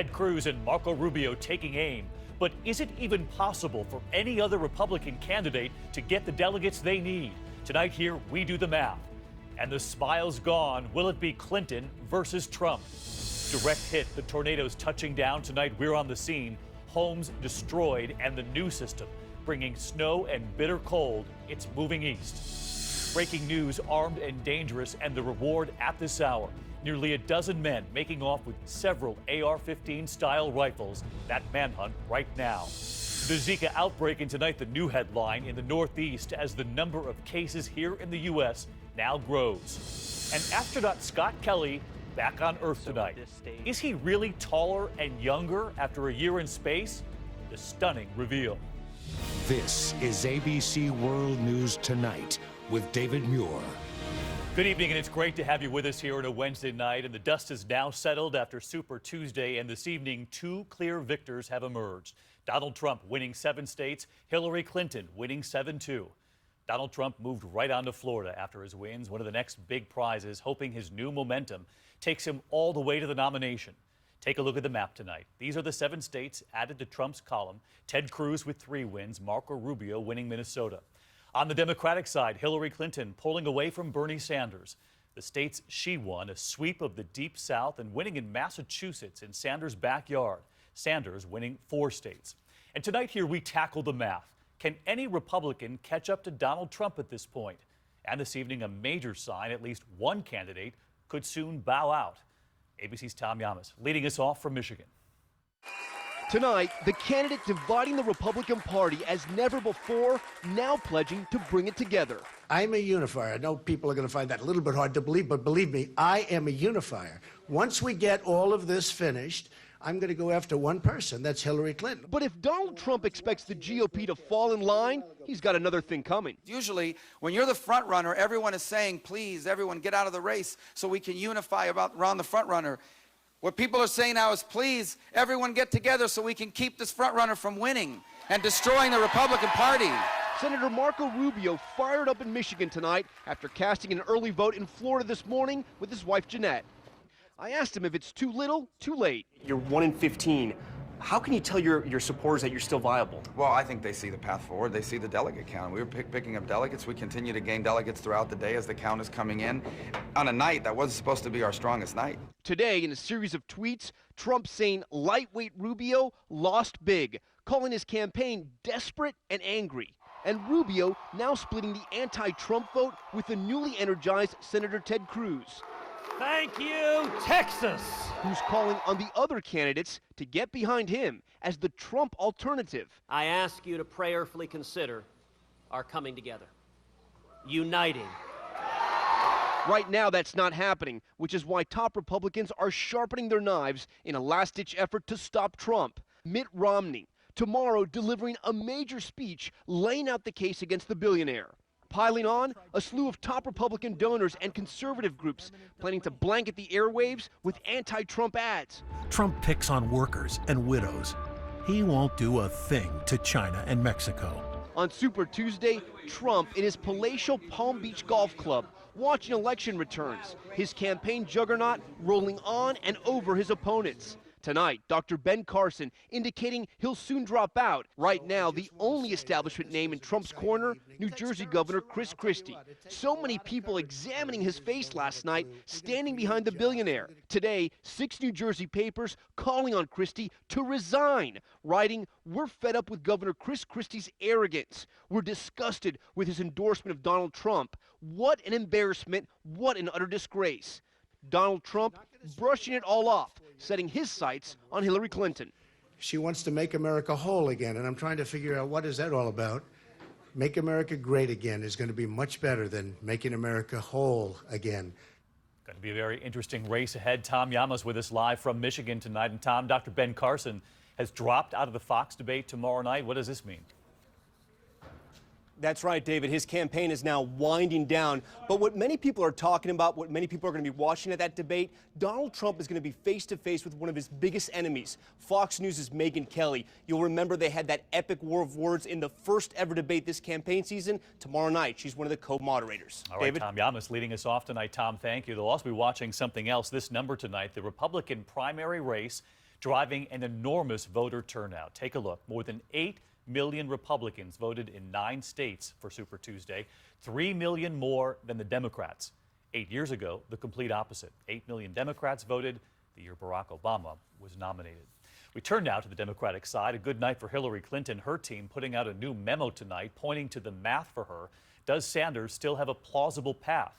Ted Cruz and Marco Rubio taking aim. But is it even possible for any other Republican candidate to get the delegates they need? Tonight here, we do the math. And the smile's gone. Will it be Clinton versus Trump? Direct hit, the tornadoes touching down tonight. We're on the scene. Homes destroyed and the new system bringing snow and bitter cold. It's moving east. Breaking news, armed and dangerous, and the reward at this hour. Nearly a dozen men making off with several AR-15 style rifles. That manhunt right now. The Zika outbreak, and tonight the new headline in the Northeast as the number of cases here in the U.S. now grows. And astronaut Scott Kelly back on Earth tonight. Is he really taller and younger after a year in space? The stunning reveal. This is ABC World News Tonight with David Muir. Good evening, and it's great to have you with us here on a Wednesday night. And the dust is now settled after Super Tuesday, and this evening, two clear victors have emerged. Donald Trump winning 7 states, Hillary Clinton winning 7 too. Donald Trump moved right on to Florida after his wins, one of the next big prizes, hoping his new momentum takes him all the way to the nomination. Take a look at the map tonight. These are the 7 states added to Trump's column. Ted Cruz with 3 wins, Marco Rubio winning Minnesota. On the Democratic side, Hillary Clinton pulling away from Bernie Sanders. The states she won, a sweep of the Deep South and winning in Massachusetts in Sanders' backyard. Sanders winning 4 states. And tonight here we tackle the math. Can any Republican catch up to Donald Trump at this point? And this evening, a major sign at least one candidate could soon bow out. ABC's Tom Yamas leading us off from Michigan. Tonight, the candidate dividing the Republican Party as never before, now pledging to bring it together. I'm a unifier. I know people are going to find that a little bit hard to believe, but believe me, I am a unifier. Once we get all of this finished, I'm going to go after one person. That's Hillary Clinton. But if Donald Trump expects the GOP to fall in line, he's got another thing coming. Usually, when you're the front runner, everyone is saying, please, everyone get out of the race so we can unify around the front runner. What people are saying now is, please, everyone get together so we can keep this front runner from winning and destroying the Republican Party. Senator Marco Rubio fired up in Michigan tonight after casting an early vote in Florida this morning with his wife, Jeanette. I asked him if it's too little, too late. You're 1 in 15. How can you tell your supporters that you're still viable? Well, I think they see the path forward. They see the delegate count. We were picking up delegates. We continue to gain delegates throughout the day as the count is coming in. On a night that wasn't supposed to be our strongest night. Today, in a series of tweets, Trump saying lightweight Rubio lost big, calling his campaign desperate and angry. And Rubio now splitting the anti-Trump vote with the newly energized Senator Ted Cruz. Thank you, Texas! Who's calling on the other candidates to get behind him as the Trump alternative. I ask you to prayerfully consider our coming together, uniting. Right now, that's not happening, which is why top Republicans are sharpening their knives in a last-ditch effort to stop Trump. Mitt Romney, tomorrow delivering a major speech laying out the case against the billionaire. Piling on, a slew of top Republican donors and conservative groups planning to blanket the airwaves with anti-Trump ads. Trump picks on workers and widows. He won't do a thing to China and Mexico. On Super Tuesday, Trump in his palatial Palm Beach Golf Club watching election returns, his campaign juggernaut rolling on and over his opponents. Tonight, Dr. Ben Carson indicating he'll soon drop out. Right now, the only establishment name in Trump's corner, New Jersey Governor Chris Christie. So many people examining his face last night, standing behind the billionaire. Today, 6 New Jersey papers calling on Christie to resign, writing, "We're fed up with Governor Chris Christie's arrogance. We're disgusted with his endorsement of Donald Trump. What an embarrassment, what an utter disgrace." Donald Trump brushing it all off, setting his sights on Hillary Clinton. She wants to make America whole again, and I'm trying to figure out what is that all about. Make America great again is going to be much better than making America whole again. Going to be a very interesting race ahead. Tom Yamas with us live from Michigan tonight. And Tom, Dr. Ben Carson has dropped out of the Fox debate tomorrow night. What does this mean? That's right, David. His campaign is now winding down. But what many people are talking about, what many people are going to be watching at that debate, Donald Trump is going to be face-to-face with one of his biggest enemies, Fox News' Megyn Kelly. You'll remember they had that epic war of words in the first ever debate this campaign season. Tomorrow night, she's one of the co-moderators. All right, David? Tom Yamas leading us off tonight. Tom, thank you. They'll also be watching something else. This number tonight, the Republican primary race driving an enormous voter turnout. Take a look. More than 8 million Republicans voted in 9 states for Super Tuesday, 3 million more than the Democrats. 8 years ago, the complete opposite. 8 million Democrats voted the year Barack Obama was nominated. We turn now to the Democratic side. A good night for Hillary Clinton. Her team putting out a new memo tonight pointing to the math for her. Does Sanders still have a plausible path?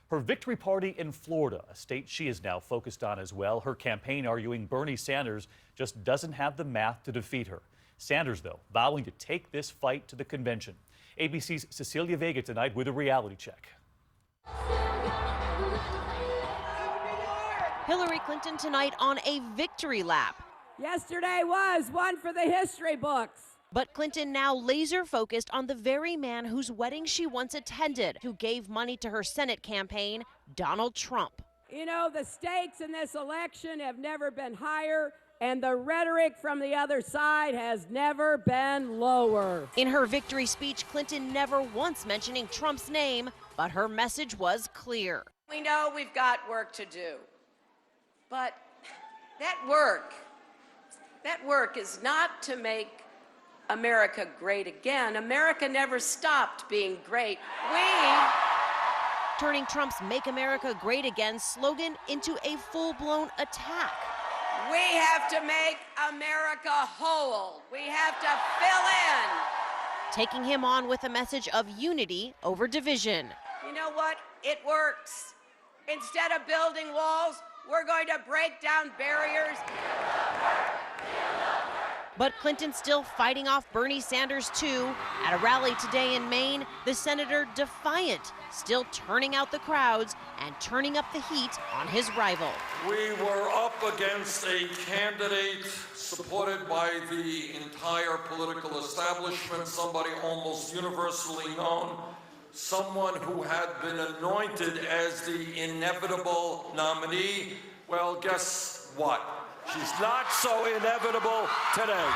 Her victory party in Florida, a state she is now focused on as well. Her campaign arguing Bernie Sanders just doesn't have the math to defeat her. Sanders, though, vowing to take this fight to the convention. ABC's Cecilia Vega tonight with a reality check. Hillary Clinton tonight on a victory lap. Yesterday was one for the history books. But Clinton now laser focused on the very man whose wedding she once attended, who gave money to her Senate campaign, Donald Trump. You know, the stakes in this election have never been higher, and the rhetoric from the other side has never been lower. In her victory speech, Clinton never once mentioning Trump's name, but her message was clear. We know we've got work to do, but that work is not to make America great again. America never stopped being great. Turning Trump's Make America Great Again slogan into a full-blown attack. We have to make America whole. We have to fill in. Taking him on with a message of unity over division. You know what? It works. Instead of building walls, we're going to break down barriers. But Clinton still fighting off Bernie Sanders, too. At a rally today in Maine, the senator defiant, still turning out the crowds and turning up the heat on his rival. We were up against a candidate supported by the entire political establishment, somebody almost universally known, someone who had been anointed as the inevitable nominee. Well, guess what? She's not so inevitable today.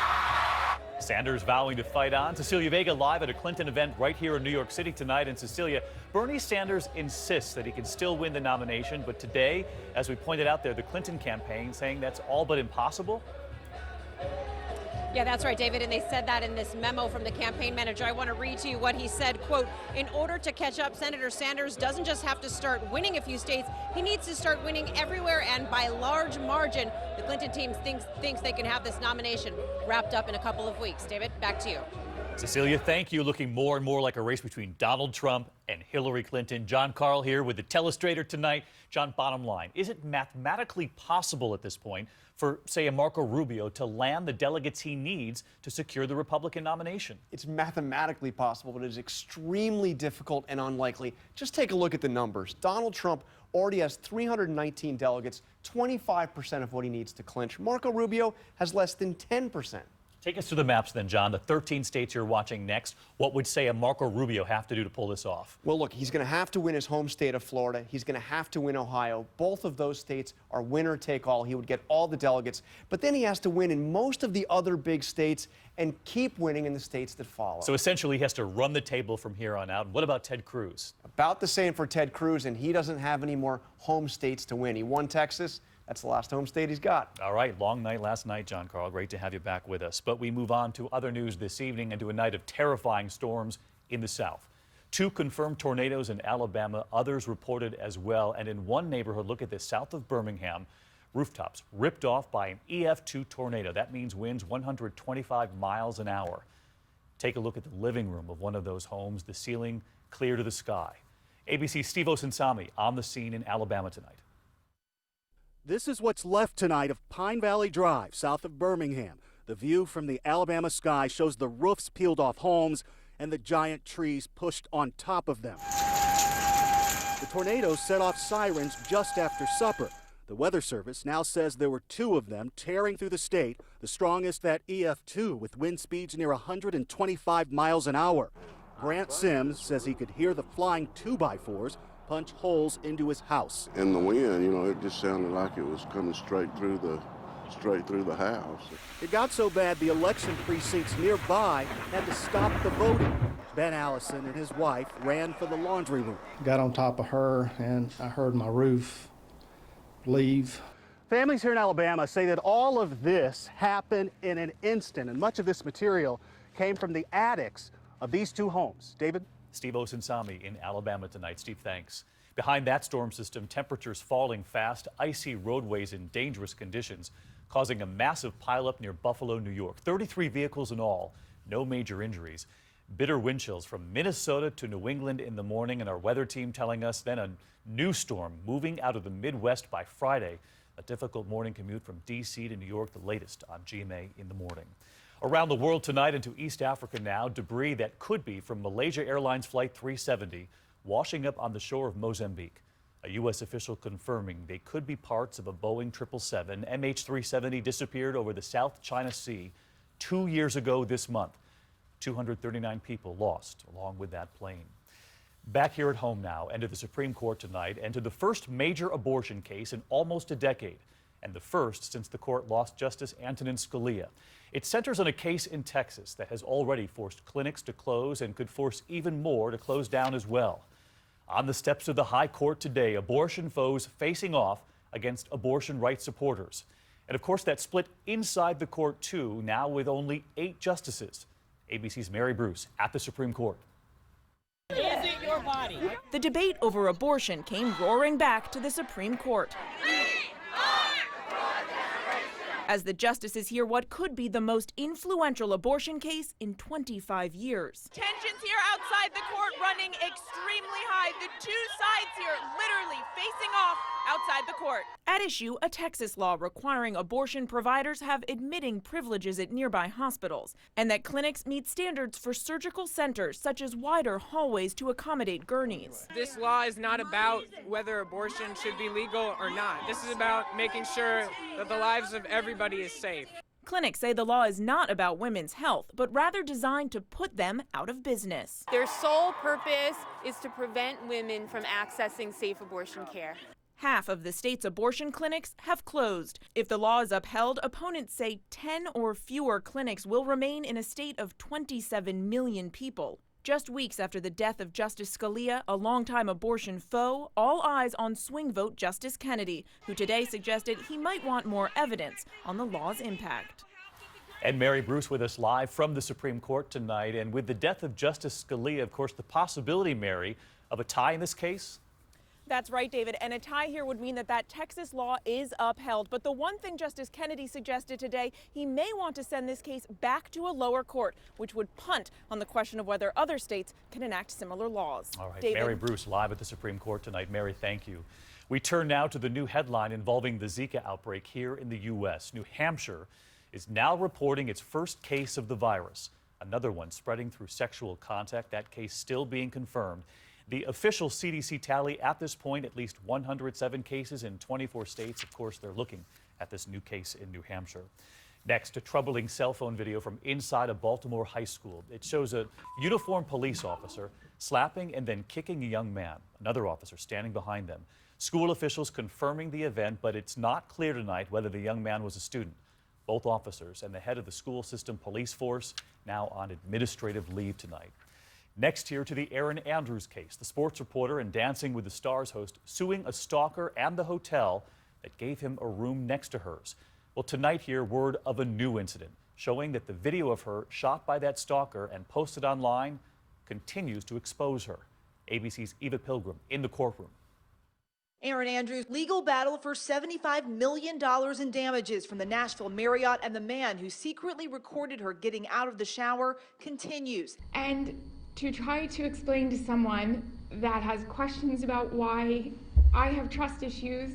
Sanders vowing to fight on. Cecilia Vega live at a Clinton event right here in New York City tonight. And Cecilia, Bernie Sanders insists that he can still win the nomination. But today, as we pointed out there, the Clinton campaign saying that's all but impossible. Yeah, that's right, David, and they said that in this memo from the campaign manager. I want to read to you what he said, quote, in order to catch up, Senator Sanders doesn't just have to start winning a few states, he needs to start winning everywhere and by large margin. The Clinton team thinks they can have this nomination wrapped up in a couple of weeks. David, back to you. Cecilia, thank you. Looking more and more like a race between Donald Trump and Hillary Clinton. John Carl here with the Telestrator tonight. John, bottom line, is it mathematically possible at this point for, say, a Marco Rubio to land the delegates he needs to secure the Republican nomination? It's mathematically possible, but it is extremely difficult and unlikely. Just take a look at the numbers. Donald Trump already has 319 delegates, 25% of what he needs to clinch. Marco Rubio has less than 10%. Take us to the maps then, John. The 13 states you're watching next. What would, say, a Marco Rubio have to do to pull this off? Well, look, he's going to have to win his home state of Florida. He's going to have to win Ohio. Both of those states are winner take all. He would get all the delegates. But then he has to win in most of the other big states and keep winning in the states that follow. So essentially, he has to run the table from here on out. What about Ted Cruz? About the same for Ted Cruz, and he doesn't have any more home states to win. He won Texas. That's the last home state he's got. All right, long night last night, John Carl. Great to have you back with us. But we move on to other news this evening and to a night of terrifying storms in the South. 2 confirmed tornadoes in Alabama, others reported as well. And in one neighborhood, look at this, south of Birmingham, rooftops ripped off by an EF2 tornado. That means winds 125 miles an hour. Take a look at the living room of one of those homes, the ceiling clear to the sky. ABC's Steve Osinsami on the scene in Alabama tonight. This is what's left tonight of Pine Valley Drive, south of Birmingham. The view from the Alabama sky shows the roofs peeled off homes and the giant trees pushed on top of them. The tornado set off sirens just after supper. The Weather Service now says there were 2 of them tearing through the state, the strongest that EF2 with wind speeds near 125 miles an hour. Grant Sims says he could hear the flying 2x4s punch holes into his house. In the wind, you know, it just sounded like it was coming straight through the house. It got so bad the election precincts nearby had to stop the voting. Ben Allison and his wife ran for the laundry room. Got on top of her and I heard my roof leave. Families here in Alabama say that all of this happened in an instant, and much of this material came from the attics of these two homes. David? Steve Osinsami in Alabama tonight. Steve, thanks. Behind that storm system, temperatures falling fast, icy roadways in dangerous conditions, causing a massive pileup near Buffalo, New York. 33 vehicles in all, no major injuries. Bitter wind chills from Minnesota to New England in the morning, and our weather team telling us then a new storm moving out of the Midwest by Friday. A difficult morning commute from D.C. to New York, the latest on GMA in the morning. Around the world tonight and to East Africa now, debris that could be from Malaysia Airlines Flight 370 washing up on the shore of Mozambique. A U.S. official confirming they could be parts of a Boeing 777 MH370 disappeared over the South China Sea 2 years ago this month. 239 people lost along with that plane. Back here at home now, and to the Supreme Court tonight, and to the first major abortion case in almost a decade, and the first since the court lost Justice Antonin Scalia. It centers on a case in Texas that has already forced clinics to close and could force even more to close down as well. On the steps of the High Court today, abortion foes facing off against abortion rights supporters. And of course, that split inside the court too, now with only 8 justices. ABC's Mary Bruce at the Supreme Court. Is it your body? The debate over abortion came roaring back to the Supreme Court. As the justices hear what could be the most influential abortion case in 25 years. Tensions here outside the court running extremely high. The two sides here literally facing off outside the court. At issue, a Texas law requiring abortion providers have admitting privileges at nearby hospitals, and that clinics meet standards for surgical centers such as wider hallways to accommodate gurneys. This law is not about whether abortion should be legal or not. This is about making sure that the lives of everybody is safe. Clinics say the law is not about women's health, but rather designed to put them out of business. Their sole purpose is to prevent women from accessing safe abortion care. Half of the state's abortion clinics have closed. If the law is upheld, opponents say 10 or fewer clinics will remain in a state of 27 million people. Just weeks after the death of Justice Scalia, a longtime abortion foe, all eyes on swing vote Justice Kennedy, who today suggested he might want more evidence on the law's impact. And Mary Bruce with us live from the Supreme Court tonight. And with the death of Justice Scalia, of course, the possibility, Mary, of a tie in this case? That's right, David, and a tie here would mean that that Texas law is upheld. But the one thing Justice Kennedy suggested today, he may want to send this case back to a lower court, which would punt on the question of whether other states can enact similar laws. All right, David. Mary Bruce live at the Supreme Court tonight. Mary, thank you. We turn now to the new headline involving the Zika outbreak here in the U.S. New Hampshire is now reporting its first case of the virus. Another one spreading through sexual contact, that case still being confirmed. The official CDC tally at this point, at least 107 cases in 24 states. Of course, they're looking at this new case in New Hampshire. Next, a troubling cell phone video from inside a Baltimore high school. It shows a uniformed police officer slapping and then kicking a young man, another officer standing behind them. School officials confirming the event, but it's not clear tonight whether the young man was a student. Both officers and the head of the school system police force now on administrative leave tonight. Next here to the Erin Andrews case, the sports reporter and Dancing with the Stars host suing a stalker and the hotel that gave him a room next to hers. Well, tonight here, word of a new incident showing that the video of her shot by that stalker and posted online continues to expose her. ABC's Eva Pilgrim in the courtroom. Erin Andrews' legal battle for $75 million in damages from the Nashville Marriott and the man who secretly recorded her getting out of the shower continues. And to try to explain to someone that has questions about why I have trust issues,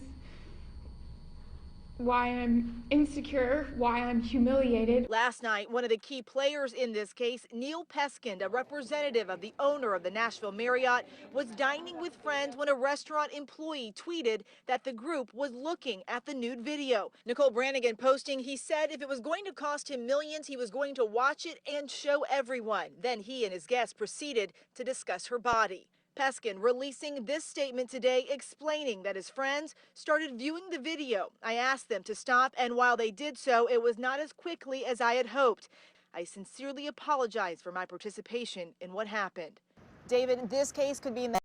why I'm insecure, why I'm humiliated. Last night, one of the key players in this case, Neil Peskind, a representative of the owner of the Nashville Marriott, was dining with friends when a restaurant employee tweeted that the group was looking at the nude video. Nicole Brannigan posting, he said if it was going to cost him millions, he was going to watch it and show everyone. Then he and his guests proceeded to discuss her body. Peskin releasing this statement today explaining that his friends started viewing the video. I asked them to stop, and while they did so, it was not as quickly as I had hoped. I sincerely apologize for my participation in what happened. David, this case could be in the